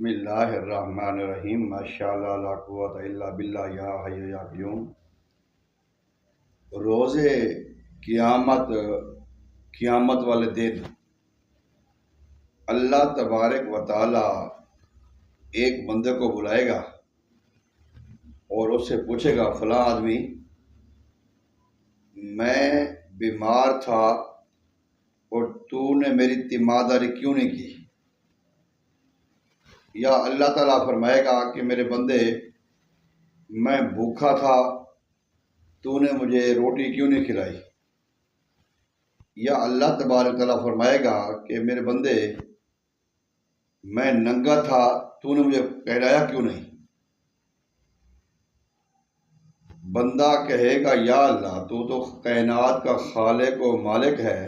بسم اللہ الرحمن الرحیم ماشاءاللہ لا قوت الا باللہ یا حی یا قیوم۔ روز قیامت والے دن اللہ تبارک و تعالی ایک بندے کو بلائے گا اور اس سے پوچھے گا، فلاں آدمی میں بیمار تھا اور تو نے میری تیمارداری کیوں نہیں کی؟ یا اللہ تعالیٰ فرمائے گا کہ میرے بندے میں بھوکا تھا، تو نے مجھے روٹی کیوں نہیں کھلائی؟ یا اللہ تبارک تعالیٰ فرمائے گا کہ میرے بندے میں ننگا تھا، تو نے مجھے پہنایا کیوں نہیں؟ بندہ کہے گا، یا اللہ تو کائنات کا خالق و مالک ہے،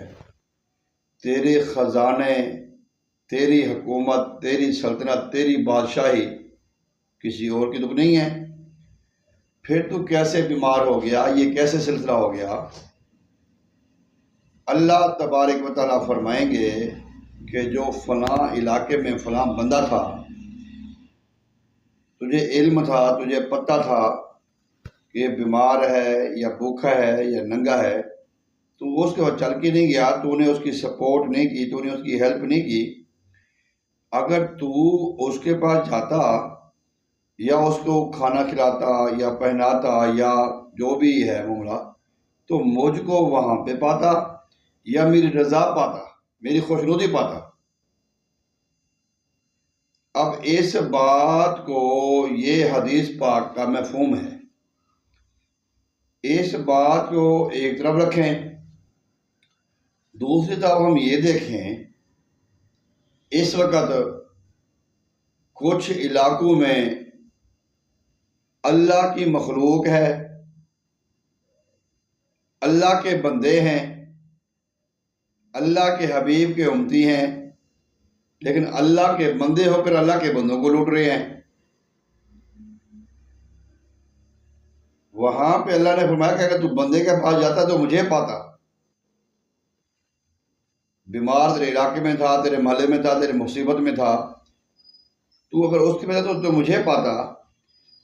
تیرے خزانے، تیری حکومت، تیری سلطنت، تیری بادشاہی کسی اور کی تو نہیں ہے، پھر تو کیسے بیمار ہو گیا؟ یہ کیسے سلسلہ ہو گیا؟ اللہ تبارک و تعالیٰ فرمائیں گے کہ جو فلاں علاقے میں فلاں بندہ تھا، تجھے علم تھا، تجھے پتہ تھا کہ یہ بیمار ہے یا بھوکا ہے یا ننگا ہے، تو اس کے بعد چل کے نہیں گیا، تو نے اس کی سپورٹ نہیں کی، تو نے اس کی ہیلپ نہیں کی۔ اگر تو اس کے پاس جاتا یا اس کو کھانا کھلاتا یا پہناتا یا جو بھی ہے معاملہ، تو مجھ کو وہاں پہ پاتا یا میری رضا پاتا، میری خوشنودی پاتا۔ اب اس بات کو یہ حدیث پاک کا مفہوم ہے، اس بات کو ایک طرف رکھیں۔ دوسری طرف ہم یہ دیکھیں، اس وقت کچھ علاقوں میں اللہ کی مخلوق ہے، اللہ کے بندے ہیں، اللہ کے حبیب کے امتی ہیں، لیکن اللہ کے بندے ہو کر اللہ کے بندوں کو لوٹ رہے ہیں۔ وہاں پہ اللہ نے فرمایا کہ اگر تو بندے کے پاس جاتا تو مجھے پاتا۔ بیمار تیرے علاقے میں تھا، تیرے محلے میں تھا، تیرے مصیبت میں تھا، تو اگر اس کے پاس جاتا تو مجھے پاتا۔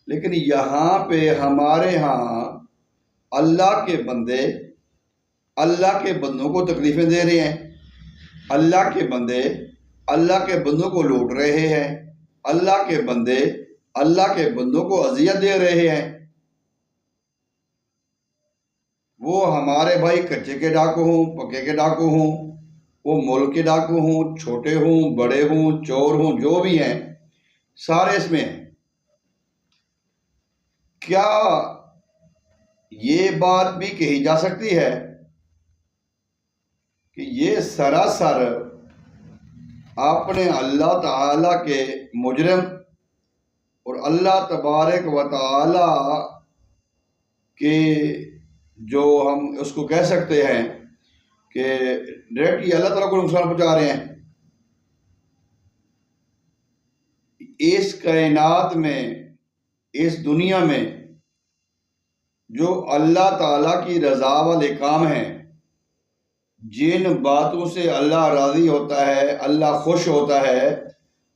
لیکن یہاں پہ ہمارے ہاں اللہ کے بندے اللہ کے بندوں کو تکلیفیں دے رہے ہیں، اللہ کے بندے اللہ کے بندوں کو لوٹ رہے ہیں، اللہ کے بندے اللہ کے بندوں کو اذیت دے رہے ہیں۔ وہ ہمارے بھائی کچے کے ڈاکو ہوں، پکے کے ڈاکو ہوں، وہ ملک کے ڈاکو ہوں، چھوٹے ہوں، بڑے ہوں، چور ہوں، جو بھی ہیں سارے اس میں ہیں۔ کیا یہ بات بھی کہی جا سکتی ہے کہ یہ سراسر اپنے اللہ تعالی کے مجرم اور اللہ تبارک و تعالی کے جو ہم اس کو کہہ سکتے ہیں کہ ڈائریکٹلی اللہ تعالیٰ کو نقصان پہنچا رہے ہیں؟ اس کائنات میں، اس دنیا میں جو اللہ تعالیٰ کی رضا والے کام ہیں، جن باتوں سے اللہ راضی ہوتا ہے، اللہ خوش ہوتا ہے،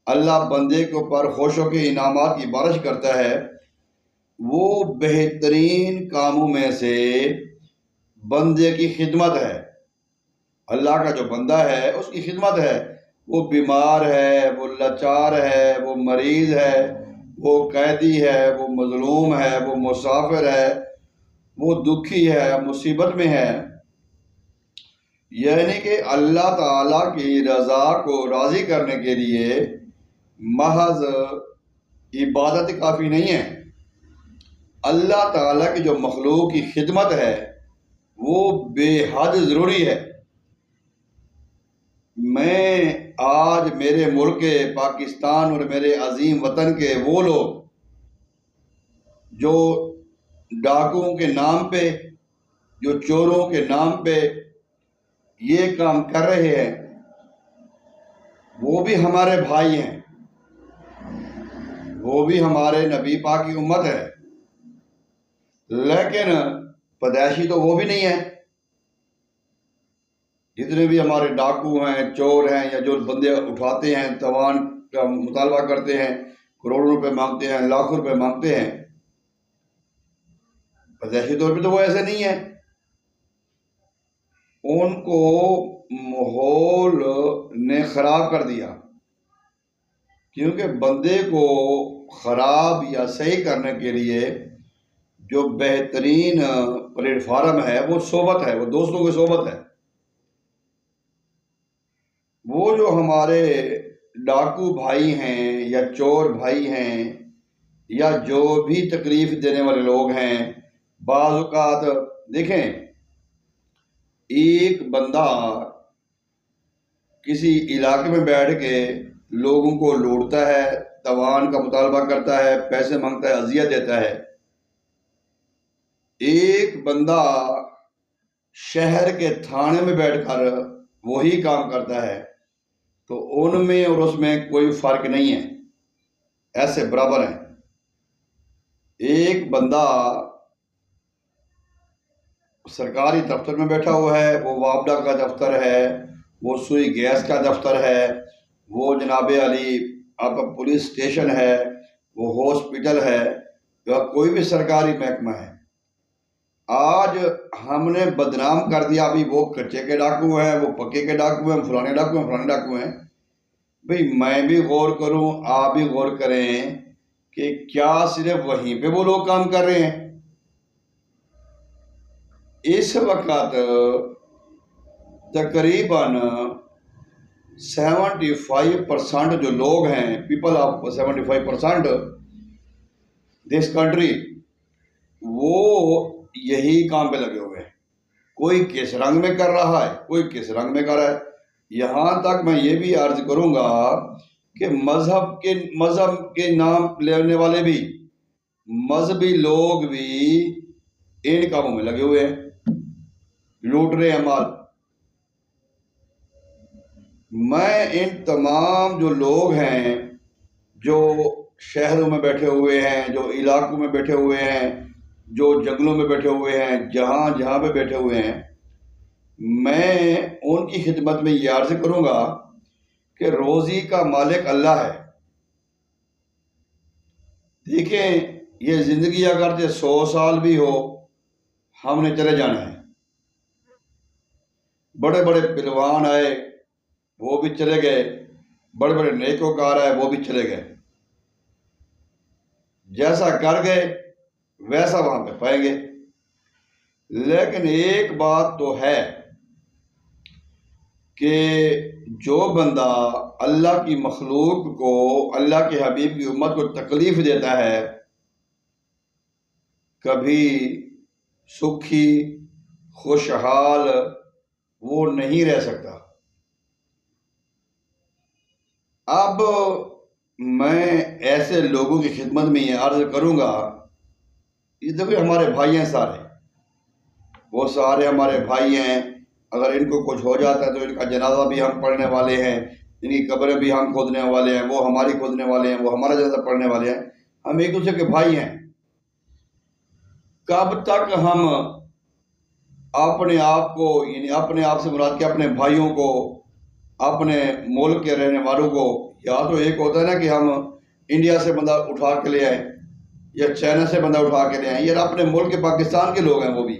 اللہ بندے کے اوپر خوش ہو کے انعامات کی بارش کرتا ہے، وہ بہترین کاموں میں سے بندے کی خدمت ہے۔ اللہ کا جو بندہ ہے اس کی خدمت ہے۔ وہ بیمار ہے، وہ لاچار ہے، وہ مریض ہے، وہ قیدی ہے، وہ مظلوم ہے، وہ مسافر ہے، وہ دکھی ہے، مصیبت میں ہے، یعنی کہ اللہ تعالیٰ کی رضا کو راضی کرنے کے لیے محض عبادت کافی نہیں ہے۔ اللہ تعالیٰ کی جو مخلوق کی خدمت ہے وہ بے حد ضروری ہے۔ میں آج میرے ملک پاکستان اور میرے عظیم وطن کے وہ لوگ جو ڈاکوؤں کے نام پہ، جو چوروں کے نام پہ یہ کام کر رہے ہیں، وہ بھی ہمارے بھائی ہیں، وہ بھی ہمارے نبی پاک کی امت ہے، لیکن پیدائشی تو وہ بھی نہیں ہے۔ جتنے بھی ہمارے ڈاکو ہیں، چور ہیں، یا جو بندے اٹھاتے ہیں، توان کا مطالبہ کرتے ہیں، کروڑوں روپے مانگتے ہیں، لاکھوں روپے مانگتے ہیں. ظاہری طور پہ تو وہ ایسے نہیں ہے. ان کو ماحول نے خراب کر دیا، کیونکہ بندے کو خراب یا صحیح کرنے کے لیے جو بہترین پلیٹ فارم ہے وہ صحبت ہے، وہ دوستوں کی صحبت ہے. وہ جو ہمارے ڈاکو بھائی ہیں یا چور بھائی ہیں یا جو بھی تکلیف دینے والے لوگ ہیں، بعض اوقات دیکھیں ایک بندہ کسی علاقے میں بیٹھ کے لوگوں کو لوٹتا ہے، تاوان کا مطالبہ کرتا ہے، پیسے مانگتا ہے، اذیت دیتا ہے. ایک بندہ شہر کے تھانے میں بیٹھ کر وہی کام کرتا ہے، تو ان میں اور اس میں کوئی فرق نہیں ہے، ایسے برابر ہیں. ایک بندہ سرکاری دفتر میں بیٹھا ہوا ہے، وہ وابڈا کا دفتر ہے، وہ سوئی گیس کا دفتر ہے، وہ جناب علی آپ کا پولیس اسٹیشن ہے، وہ ہاسپٹل ہے، یا کوئی بھی سرکاری محکمہ ہے. آج ہم نے بدنام کر دیا ابھی وہ کچے کے ڈاکو ہیں، وہ پکے کے ڈاکو ہیں، فلانے ڈاکو ہیں، فلانے ڈاکو ہیں. بھئی میں بھی غور کروں، آپ بھی غور کریں کہ کیا صرف وہیں پہ وہ لوگ کام کر رہے ہیں؟ اس وقت تقریباً 75% جو لوگ ہیں، پیپل آف 75% دس کنٹری، وہ یہی کام پہ لگے ہوئے ہیں. کوئی کس رنگ میں کر رہا ہے، کوئی کس رنگ میں کر رہا ہے. یہاں تک میں یہ بھی عرض کروں گا کہ مذہب کے نام لینے والے بھی، مذہبی لوگ بھی ان کاموں میں لگے ہوئے ہیں، لوٹ رہے ہیں مال. میں ان تمام جو لوگ ہیں جو شہروں میں بیٹھے ہوئے ہیں، جو علاقوں میں بیٹھے ہوئے ہیں، جو جنگلوں میں بیٹھے ہوئے ہیں، جہاں جہاں پہ بیٹھے ہوئے ہیں، میں ان کی خدمت میں یہ عرض کروں گا کہ روزی کا مالک اللہ ہے. دیکھیں یہ زندگی اگر 100 سال بھی ہو، ہم نے چلے جانا ہے. بڑے بڑے پہلوان آئے، وہ بھی چلے گئے، بڑے بڑے نیکوکار آئے، وہ بھی چلے گئے. جیسا کر گئے ویسا وہاں پہ پائیں گے. لیکن ایک بات تو ہے کہ جو بندہ اللہ کی مخلوق کو، اللہ کے حبیب کی امت کو تکلیف دیتا ہے، کبھی سکھی خوشحال وہ نہیں رہ سکتا. اب میں ایسے لوگوں کی خدمت میں یہ عرض کروں گا، یہ دیکھو ہمارے بھائی ہیں سارے، وہ سارے ہمارے بھائی ہیں. اگر ان کو کچھ ہو جاتا ہے تو ان کا جنازہ بھی ہم پڑھنے والے ہیں، ان کی قبریں بھی ہم کھودنے والے ہیں، وہ ہماری کھودنے والے ہیں، وہ ہمارا جنازہ پڑھنے والے ہیں. ہم ایک دوسرے کے بھائی ہیں. کب تک ہم اپنے آپ کو، یعنی اپنے آپ سے مراد کہ اپنے بھائیوں کو، اپنے ملک کے رہنے والوں کو، یا تو ایک ہوتا ہے نا کہ ہم انڈیا سے بندہ اٹھا کے لے آئیں یا چائنا سے بندہ اٹھا کے لے آئیں، یا اپنے ملک کے پاکستان کے لوگ ہیں وہ بھی.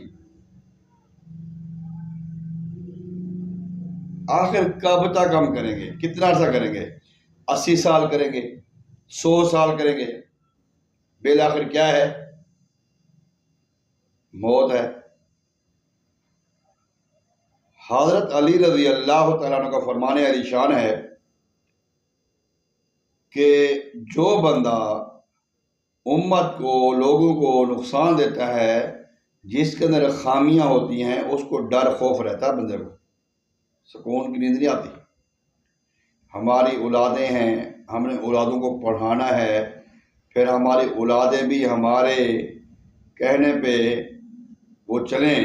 آخر کب تک ہم کریں گے؟ کتنا عرصہ کریں گے؟ 80 سال کریں گے؟ 100 سال کریں گے؟ بالآخر کیا ہے؟ موت ہے. حضرت علی رضی اللہ تعالیٰ عنہ کا فرمان علی شان ہے کہ جو بندہ امت کو، لوگوں کو نقصان دیتا ہے، جس کے اندر خامیاں ہوتی ہیں، اس کو ڈر خوف رہتا ہے، بندے کو سکون کی نیند نہیں آتی. ہماری اولادیں ہیں، ہم نے اولادوں کو پڑھانا ہے، پھر ہماری اولادیں بھی ہمارے کہنے پہ وہ چلیں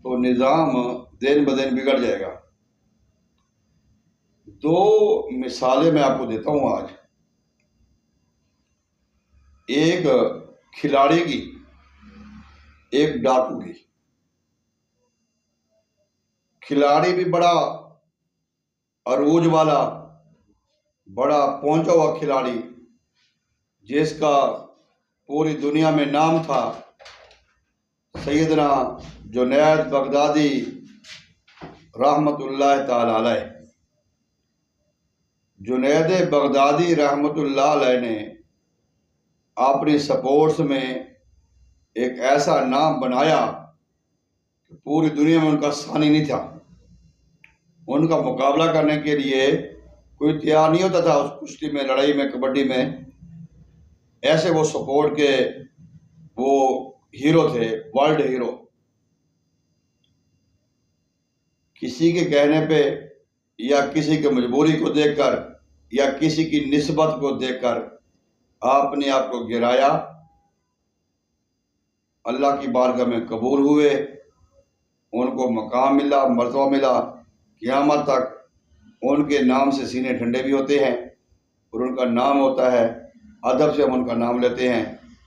تو نظام دن بدن بگڑ جائے گا. 2 مثالیں میں آپ کو دیتا ہوں آج. ایک کھلاڑی کی، ایک ڈاکو کی. کھلاڑی بھی بڑا عروج والا، بڑا پہنچا ہوا کھلاڑی جس کا پوری دنیا میں نام تھا، سیدنا جنید بغدادی رحمۃ اللہ تعالی علیہ۔ جنید بغدادی رحمۃ اللہ علیہ نے اپنی سپورٹس میں ایک ایسا نام بنایا کہ پوری دنیا میں ان کا ثانی نہیں تھا۔ ان کا مقابلہ کرنے کے لیے کوئی تیار نہیں ہوتا تھا۔ اس کشتی میں، لڑائی میں، کبڈی میں، ایسے وہ سپورٹ کے وہ ہیرو تھے، ورلڈ ہیرو۔ کسی کے کہنے پہ یا کسی کی مجبوری کو دیکھ کر یا کسی کی نسبت کو دیکھ کر آپ نے آپ کو گرایا، اللہ کی بارگاہ میں قبول ہوئے، ان کو مقام ملا، مرتبہ ملا، قیامت تک ان کے نام سے سینے ٹھنڈے بھی ہوتے ہیں، اور ان کا نام ہوتا ہے، ادب سے ہم ان کا نام لیتے ہیں،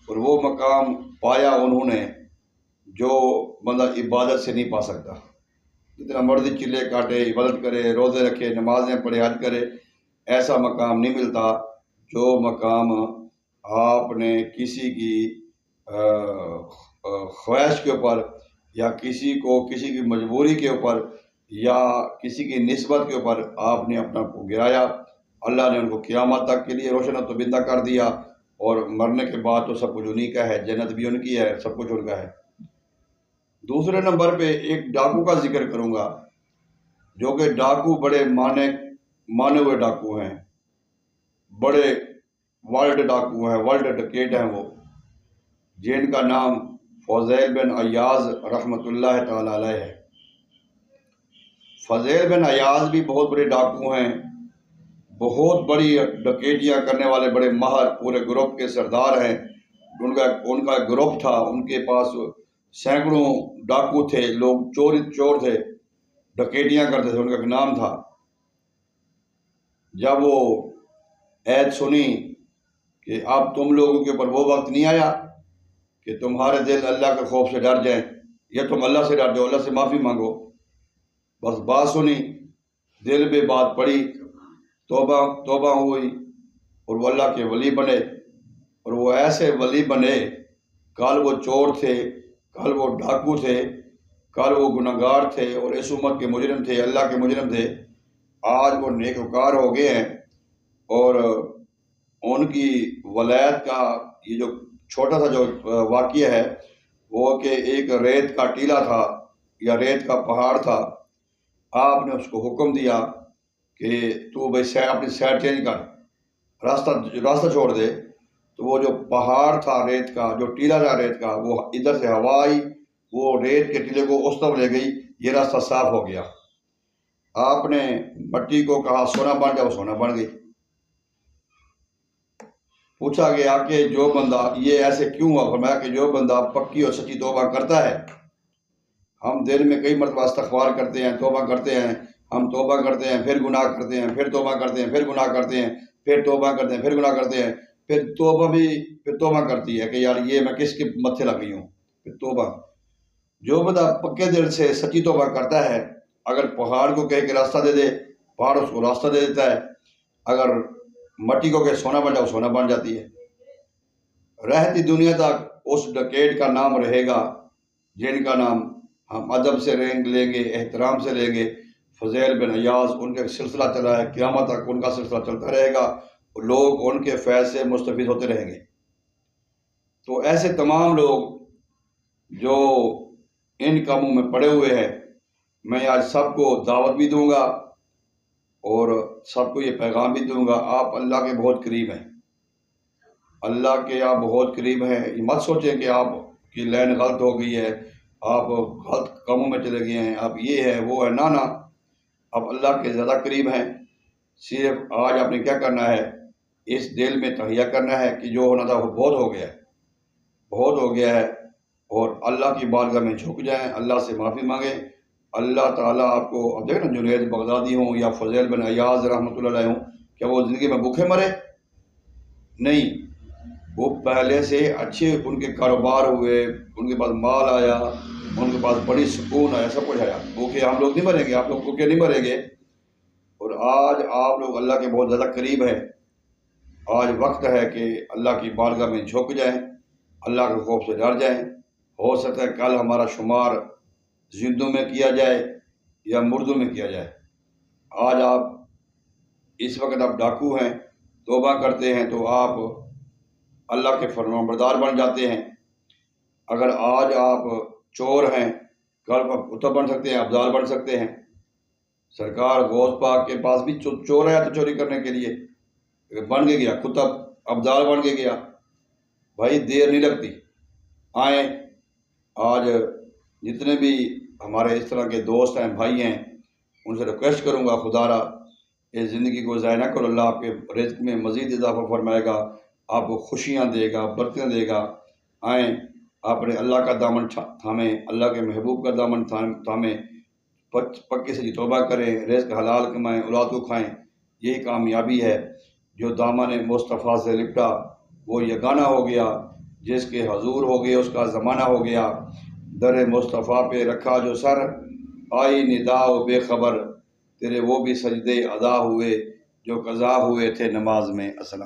اور وہ مقام پایا انہوں نے جو بندہ عبادت سے نہیں پا سکتا۔ جتنا مرضی چلے کاٹے، عبادت کرے، روزے رکھے، نمازیں پڑھے، حج کرے، ایسا مقام نہیں ملتا جو مقام آپ نے کسی کی خواہش کے اوپر یا کسی کی مجبوری کے اوپر یا کسی کی نسبت کے اوپر آپ نے اپنا کو گرایا۔ اللہ نے ان کو قیامت تک کے لیے روشن و تبندہ کر دیا، اور مرنے کے بعد تو سب کچھ انہی کا ہے، جنت بھی ان کی ہے، سب کچھ ان کا ہے۔ دوسرے نمبر پہ ایک ڈاکو کا ذکر کروں گا، جو کہ ڈاکو بڑے مانے ہوئے ڈاکو ہیں، بڑے ورلڈ ڈاکو ہیں، ورلڈ ڈکیٹ ہیں وہ، جن کا نام فضیل بن عیاض رحمۃ اللہ تعالی علیہ ہے۔ فضیل بن عیاض بھی بہت بڑے ڈاکو ہیں، بہت بڑی ڈکیٹیاں کرنے والے بڑے ماہر، پورے گروپ کے سردار ہیں۔ ان کا گروپ تھا، ان کے پاس سینکڑوں ڈاکو تھے، لوگ چور تھے، ڈکیٹیاں کرتے تھے، ان کا ایک نام تھا۔ جب وہ عید سنی کہ اب تم لوگوں کے اوپر وہ وقت نہیں آیا کہ تمہارے دل اللہ کے خوف سے ڈر جائیں، یا تم اللہ سے ڈر جاؤ، اللہ سے معافی مانگو، بس بات سنی، دل پہ بات پڑی، توبہ ہوئی، اور وہ اللہ کے ولی بنے، اور وہ ایسے ولی بنے، کل وہ چور تھے، کل وہ ڈاکو تھے، کل وہ گنہگار تھے اور اس امت کے مجرم تھے، اللہ کے مجرم تھے، آج وہ نیکوکار ہو گئے ہیں۔ اور ان کی ولایت کا یہ جو چھوٹا سا جو واقعہ ہے وہ کہ ایک ریت کا ٹیلہ تھا یا ریت کا پہاڑ تھا، آپ نے اس کو حکم دیا کہ تو بھائی اپنی سائڈ چینج کر، راستہ چھوڑ دے، تو وہ جو پہاڑ تھا ریت کا، جو ٹیلہ تھا ریت کا، وہ ادھر سے ہوا آئی، وہ ریت کے ٹیلے کو اس طرف لے گئی، یہ راستہ صاف ہو گیا۔ آپ نے مٹی کو کہا سونا بن جا، وہ سونا بن گئی۔ پوچھا گیا کہ جو بندہ یہ ایسے کیوں ہوا؟ فرمایا کہ جو بندہ پکی اور سچی توبہ کرتا ہے، ہم دن میں کئی مرتبہ استغفار کرتے ہیں، توبہ کرتے ہیں، ہم توبہ کرتے ہیں، پھر گناہ کرتے ہیں، پھر توبہ کرتے ہیں، پھر گناہ کرتے ہیں، پھر توبہ کرتے ہیں، پھر گناہ کرتے ہیں، پھر توبہ کرتی ہے کہ یار یہ میں کس کے متھے لگ گئی ہوں، پھر توبہ۔ جو بندہ پکے دل سے سچی توبہ کرتا ہے، اگر پہاڑ کو کہے کہ راستہ دے دے، پہاڑ اس کو راستہ دے دیتا ہے، اگر مٹی کو کہ سونا بن جاؤ، سونا بن جاتی ہے۔ رہتی دنیا تک اس ڈکیٹ کا نام رہے گا جن کا نام ہم ادب سے لیں گے، احترام سے لیں گے، فضیل بن عیاض۔ ان کا سلسلہ چلا ہے، قیامت تک ان کا سلسلہ چلتا رہے گا، اور لوگ ان کے فیض سے مستفید ہوتے رہیں گے۔ تو ایسے تمام لوگ جو ان کاموں میں پڑے ہوئے ہیں، میں آج سب کو دعوت بھی دوں گا اور سب کو یہ پیغام بھی دوں گا، آپ اللہ کے بہت قریب ہیں، اللہ کے آپ بہت قریب ہیں۔ یہ مت سوچیں کہ آپ کی لائن غلط ہو گئی ہے، آپ غلط کاموں میں چلے گئے ہیں، آپ یہ ہے وہ ہے، نہ آپ اللہ کے زیادہ قریب ہیں۔ صرف آج آپ نے کیا کرنا ہے، اس دل میں تہیہ کرنا ہے کہ جو ہونا تھا وہ بہت ہو گیا ہے، بہت ہو گیا ہے، اور اللہ کی بارگاہ میں جھک جائیں، اللہ سے معافی مانگیں۔ اللہ تعالیٰ آپ کو، اب دیکھیں نا، جنید بغدادی ہوں یا فضیل بن عیاض رحمۃ اللہ علیہ ہوں، کیا وہ زندگی میں بھوکے مرے؟ نہیں، وہ پہلے سے اچھے ان کے کاروبار ہوئے، ان کے پاس مال آیا، ان کے پاس بڑی سکون آیا، سب کچھ آیا۔ بھوکے ہم لوگ نہیں مریں گے، آپ لوگ بھوکے نہیں مریں گے۔ اور آج آپ لوگ اللہ کے بہت زیادہ قریب ہیں. آج وقت ہے کہ اللہ کی بارگاہ میں جھک جائیں، اللہ کے خوف سے ڈر جائیں. ہو سکتا ہے کل ہمارا شمار زندوں میں کیا جائے یا مردوں میں کیا جائے. آج آپ اس وقت آپ ڈاکو ہیں، توبہ کرتے ہیں تو آپ اللہ کے فرمانبردار بن جاتے ہیں. اگر آج آپ چور ہیں، کل آپ کتب بن سکتے ہیں، ابدال بن سکتے ہیں. سرکار غوث پاک کے پاس بھی چور آیا تو چوری کرنے کے لیے بن کے گیا، کتب ابدال بن کے گیا. بھائی دیر نہیں لگتی، آئیں. آج جتنے بھی ہمارے اس طرح کے دوست ہیں، بھائی ہیں، ان سے ریکویسٹ کروں گا، خدا را اس زندگی کو ضائع نہ کرو. اللہ آپ کے رزق میں مزید اضافہ فرمائے گا، آپ کو خوشیاں دے گا، برکتیں دے گا. آئیں اپنے اللہ کا دامن تھامیں، اللہ کے محبوب کا دامن تھامیں، پکی سے توبہ کریں، رزق حلال کمائیں، اولاد کو کھائیں. یہی کامیابی ہے. جو دامن مصطفیٰ سے لپٹا وہ یگانہ ہو گیا، جس کے حضور ہو گئے اس کا زمانہ ہو گیا. در مصطفیٰ پہ رکھا جو سر، آئی ندا و بے خبر، تیرے وہ بھی سجدے ادا ہوئے جو قضا ہوئے تھے نماز میں. السلام.